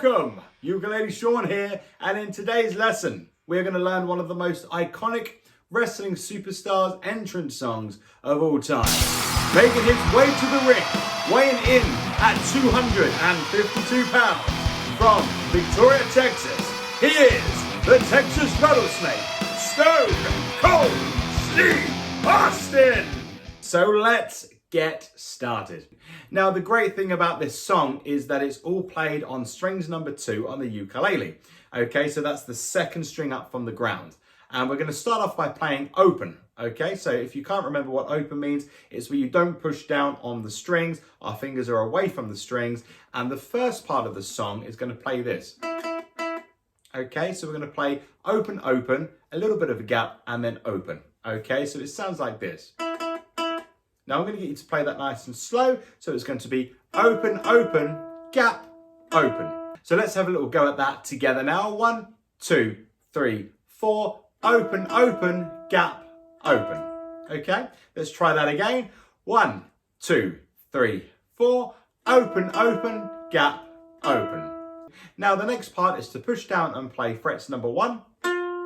Welcome! Ukulele Sean here, and in today's lesson, we're going to learn one of the most iconic wrestling superstars' entrance songs of all time. Making his way to the ring, weighing in at 252 pounds, from Victoria, Texas, he is the Texas Rattlesnake, Stone Cold Steve Austin! So let's get started. Now, the great thing about this song is that it's all played on strings number 2 on the ukulele. Okay, so that's the second string up from the ground. And we're going to start off by playing open. Okay, so if you can't remember what open means, it's where you don't push down on the strings. Our fingers are away from the strings. And the first part of the song is going to play this. Okay, so we're going to play open, open, a little bit of a gap, and then open. Okay, so it sounds like this. Now I'm going to get you to play that nice and slow. So it's going to be open, open, gap, open. So let's have a little go at that together now. 1, 2, 3, 4. Open, open, gap, open. Okay, let's try that again. 1, 2, 3, 4. Open, open, gap, open. Now the next part is to push down and play frets number 1,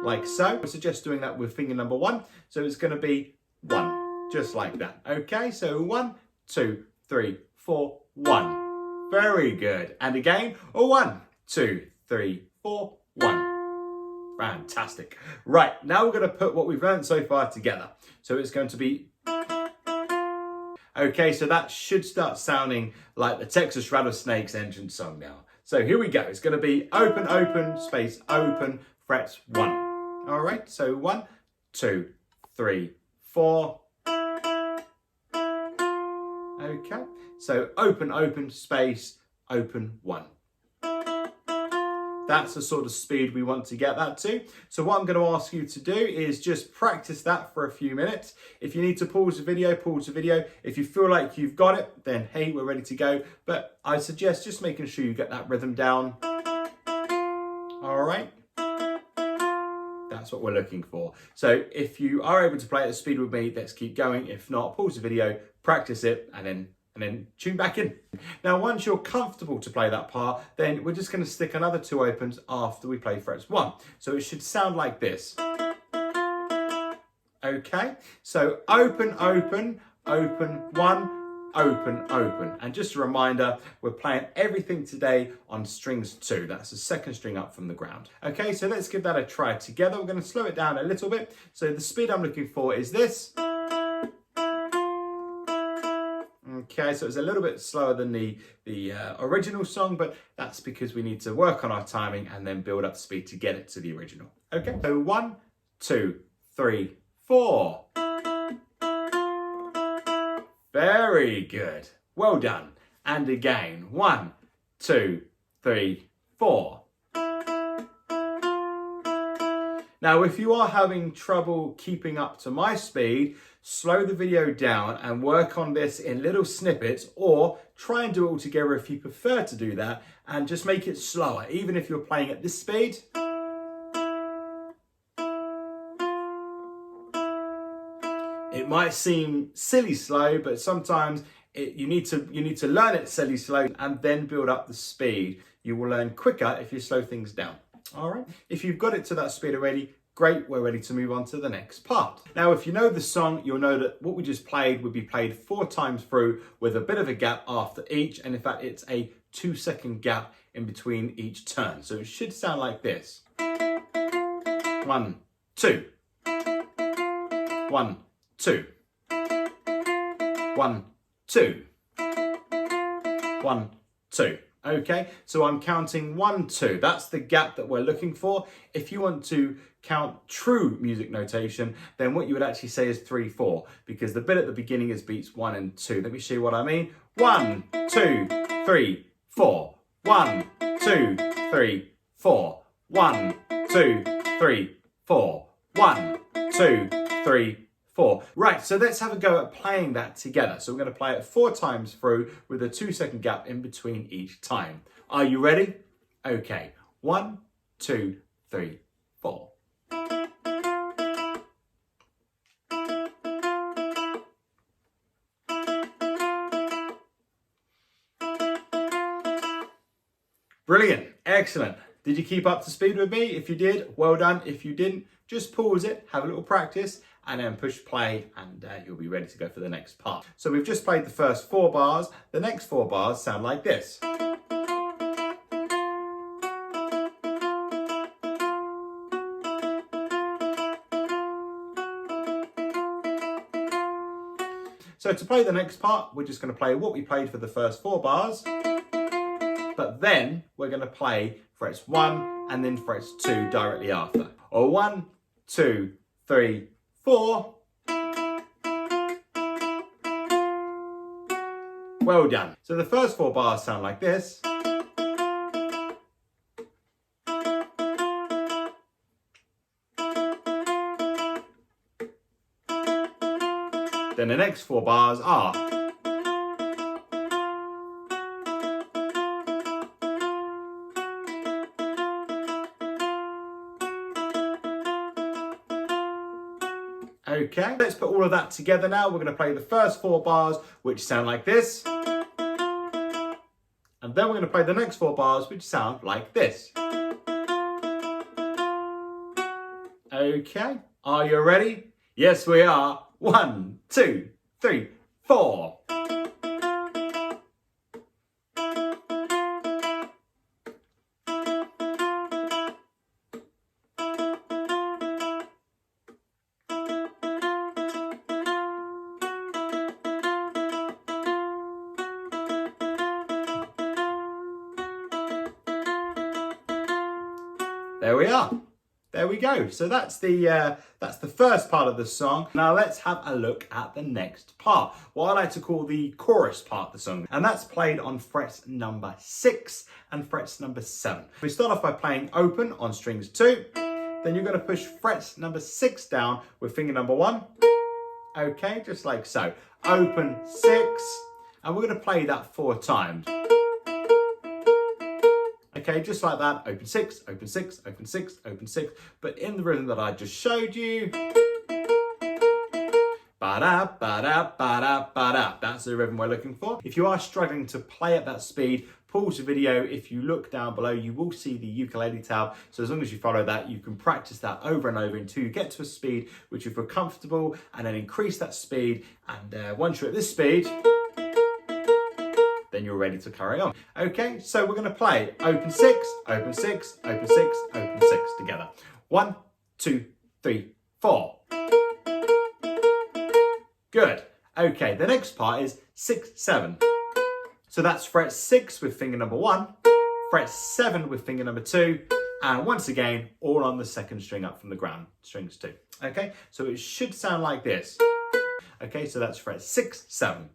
like so. I suggest doing that with finger number 1. So it's going to be 1. Just like that. Okay, so 1, 2, 3, 4, 1. Very good. And again, 1, 2, 3, 4, 1. Fantastic. Right, now we're going to put what we've learned so far together. So it's going to be... Okay, so that should start sounding like the Texas Rattlesnakes entrance song now. So here we go. It's going to be open, open, space, open, frets 1. All right, so 1, 2, 3, 4... Okay, so open, open, space, open 1. That's the sort of speed we want to get that to. So what I'm going to ask you to do is just practice that for a few minutes. If you need to pause the video, pause the video. If you feel like you've got it, then hey, we're ready to go. But I suggest just making sure you get that rhythm down. All right. That's what we're looking for. So if you are able to play at the speed with me, let's keep going. If not, pause the video, practice it, and then tune back in. Now, once you're comfortable to play that part, then we're just going to stick another 2 opens after we play frets 1. So it should sound like this. Okay, so open, open, open 1, open, open. And just a reminder, we're playing everything today on strings 2. That's the second string up from the ground. Okay, so let's give that a try together. We're going to slow it down a little bit. So the speed I'm looking for is this. Okay, so it's a little bit slower than the original song, but that's because we need to work on our timing and then build up the speed to get it to the original. Okay, so 1, 2, 3, 4. Very good. Well done. And again, 1, 2, 3, 4. Now, if you are having trouble keeping up to my speed, slow the video down and work on this in little snippets, or try and do it all together if you prefer to do that, and just make it slower, even if you're playing at this speed. It might seem silly slow, but sometimes you need to learn it silly slow and then build up the speed. You will learn quicker if you slow things down. All right. If you've got it to that speed already, great. We're ready to move on to the next part. Now, if you know the song, you'll know that what we just played would be played 4 times through with a bit of a gap after each. And in fact, it's a 2-second gap in between each turn. So it should sound like this. 1, 2. 1, 2. 1, 2. 1, 2. Okay, so I'm counting 1, 2. That's the gap that we're looking for. If you want to count true music notation, then what you would actually say is 3, 4, because the bit at the beginning is beats 1 and 2. Let me show you what I mean. 1, 2, 3, 4. 1, 2, 3, 4. 1, 2, 3, 4. 1, 2, 3, 4. Right, so let's have a go at playing that together. So we're going to play it 4 times through with a 2-second gap in between each time. Are you ready? Okay. 1, 2, 3, 4. Brilliant. Excellent. Did you keep up to speed with me? If you did, well done. If you didn't, just pause it, have a little practice, and then push play, and you'll be ready to go for the next part. So we've just played the first 4 bars. The next 4 bars sound like this. So to play the next part, we're just going to play what we played for the first 4 bars, but then we're going to play frets 1 and then frets 2 directly after. Or 1, 2, 3, 4. Well done. So the first 4 bars sound like this. Then the next 4 bars are. Okay, let's put all of that together now. We're going to play the first 4 bars, which sound like this. And then we're going to play the next 4 bars, which sound like this. Okay, are you ready? Yes, we are. 1, 2, 3, 4. There we are. There we go. So that's the first part of the song. Now let's have a look at the next part, what I like to call the chorus part of the song, and that's played on frets number 6 and frets number 7. We start off by playing open on strings 2, then you're going to push frets number 6 down with finger number 1. Okay, just like so. Open 6, and we're going to play that 4 times. Okay, just like that, open 6, open 6, open 6, open 6, but in the rhythm that I just showed you. Ba-da, ba-da, ba-da, ba-da. That's the rhythm we're looking for. If you are struggling to play at that speed, pause the video. If you look down below, you will see the ukulele tab. So as long as you follow that, you can practice that over and over until you get to a speed which you feel comfortable, and then increase that speed. And once you're at this speed, then you're ready to carry on. Okay, so we're going to play open 6, open 6, open 6, open 6 together. 1, 2, 3, 4. Good. Okay, the next part is 6, 7. So that's fret 6 with finger number 1, fret 7 with finger number 2, and once again, all on the second string up from the ground, strings 2. Okay, so it should sound like this. Okay, so that's fret 6, 7.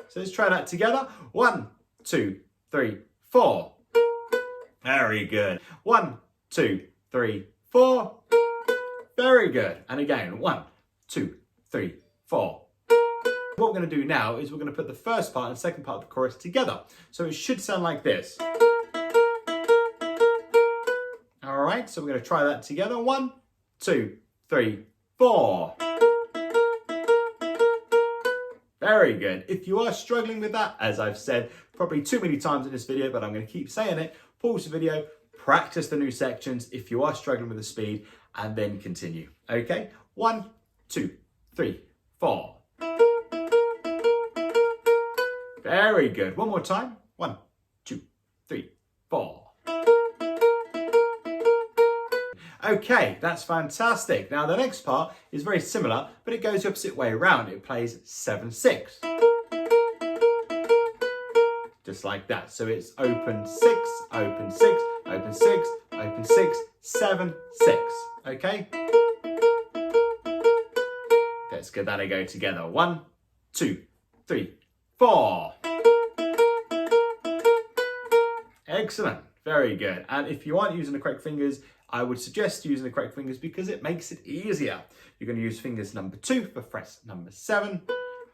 So let's try that together. 1, 2, 3, 4. Very good. 1, 2, 3, 4. Very good. And again, 1, 2, 3, 4. What we're going to do now is we're going to put the first part and second part of the chorus together. So it should sound like this. All right, so we're going to try that together. 1, 2, 3, 4. Very good. If you are struggling with that, as I've said probably too many times in this video, but I'm going to keep saying it, pause the video, practice the new sections if you are struggling with the speed, and then continue. Okay? 1, 2, 3, 4. Very good. One more time. 1, 2, 3, 4. Okay, that's fantastic. Now the next part is very similar, but it goes the opposite way around. It plays 7, 6. Just like that. So it's open 6, open 6, open 6, open 6, 7, 6. Okay? Let's give that a go together. 1, 2, 3, 4. Excellent. Very good. And if you aren't using the correct fingers, I would suggest using the correct fingers because it makes it easier. You're going to use fingers number 2 for frets number 7,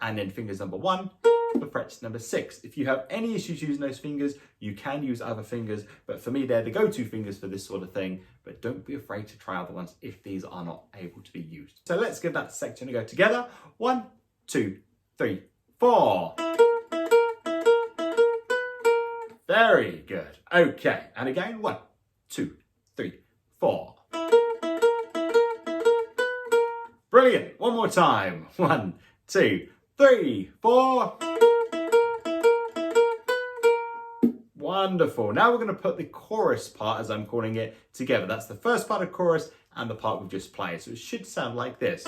and then fingers number 1 for frets number 6. If you have any issues using those fingers, you can use other fingers, but for me, they're the go-to fingers for this sort of thing. But don't be afraid to try other ones if these are not able to be used. So let's give that section a go together. 1, 2, 3, 4. Very good. Okay, and again, 1, 2, 3, 4. Brilliant. One more time. 1, 2, 3, 4. Wonderful. Now we're going to put the chorus part, as I'm calling it, together. That's the first part of chorus and the part we've just played. So it should sound like this.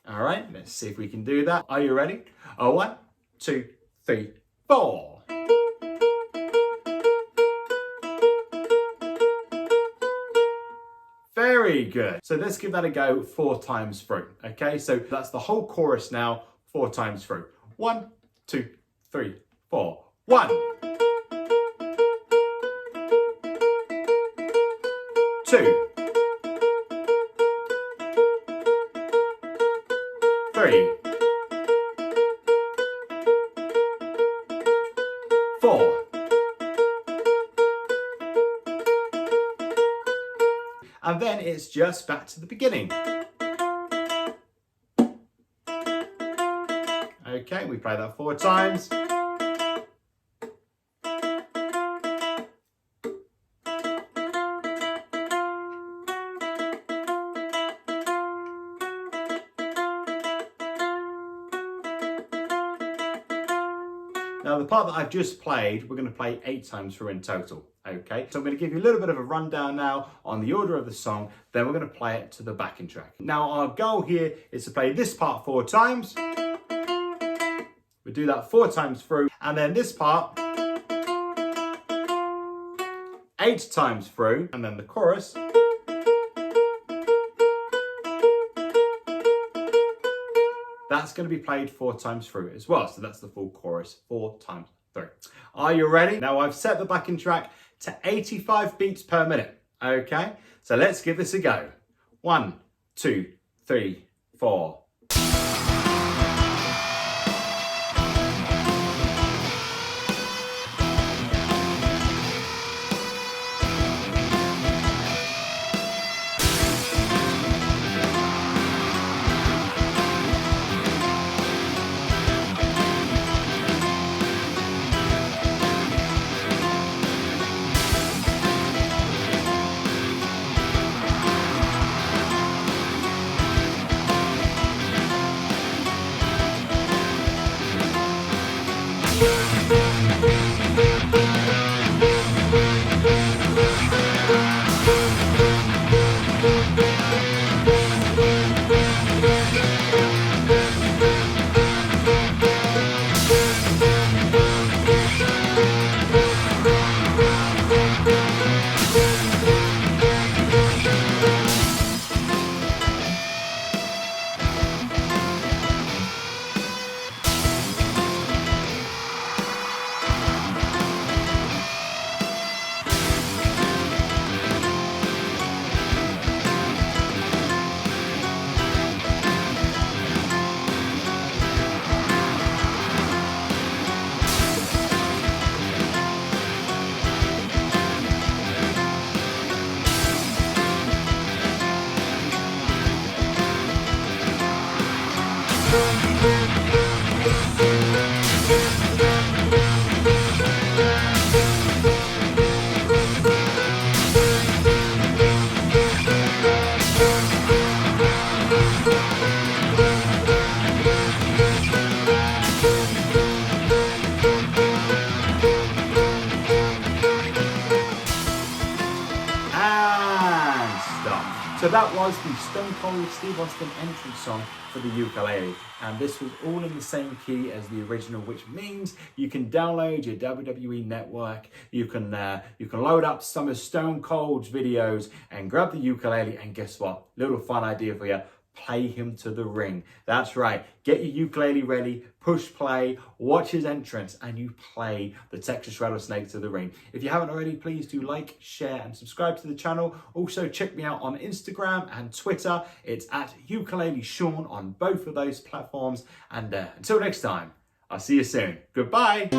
All right, let's see if we can do that. Are you ready? 1, 2, 3, 4. Very good. So let's give that a go 4 times through. Okay, so that's the whole chorus now, 4 times through. 1, 2, 3, 4. 1, 2, 3, 4. And then it's just back to the beginning. Okay, we play that 4 times. Now the part that I've just played, we're going to play 8 times through in total. Okay, so I'm going to give you a little bit of a rundown now on the order of the song, then we're going to play it to the backing track. Now our goal here is to play this part 4 times. We do that 4 times through, and then this part 8 times through, and then the chorus that's going to be played 4 times through as well. So that's the full chorus 4 times through. Are you ready? Now I've set the backing track to 85 beats per minute. Okay, so let's give this a go. 1, 2, 3, 4. So that was the Stone Cold Steve Austin entrance song for the ukulele, and this was all in the same key as the original, which means you can download your WWE network, you can load up some of Stone Cold's videos and grab the ukulele, and guess what? Little fun idea for you. Play him to the ring. That's right. Get your ukulele ready, push play, watch his entrance, and you play the Texas Rattlesnake to the ring. If you haven't already, please do like, share, and subscribe to the channel. Also, check me out on Instagram and Twitter. It's at Ukulele Sean on both of those platforms. And until next time, I'll see you soon. Goodbye.